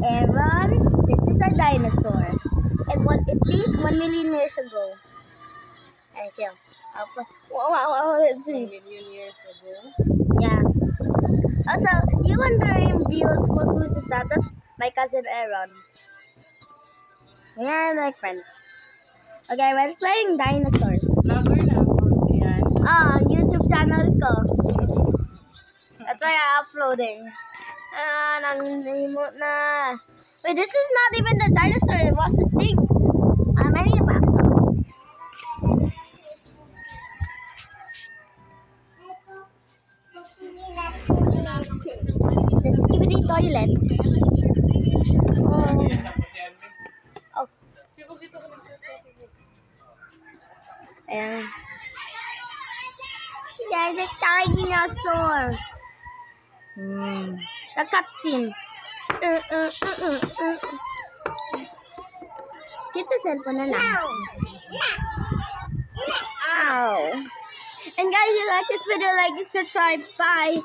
Aaron, this is a dinosaur. And what is it? 1 million years ago. Ayan siya. Let's see. 1 million years ago. Yeah. Also, you wonder in views whose is that? That's my cousin Aaron. Yeah, my friends. Okay, we're playing dinosaurs. Vlogger na ako. Ayan. YouTube channel ko. That's why I'm uploading. Nang-remote na. Wait, this is not even the dinosaur. What's this thing? Many about them. The skibidi toilet. Oh. Ayan. There's a dinosaur. The cutscene. Keep the cellphone na lang. Ow. And guys, if you like this video, like and subscribe. Bye.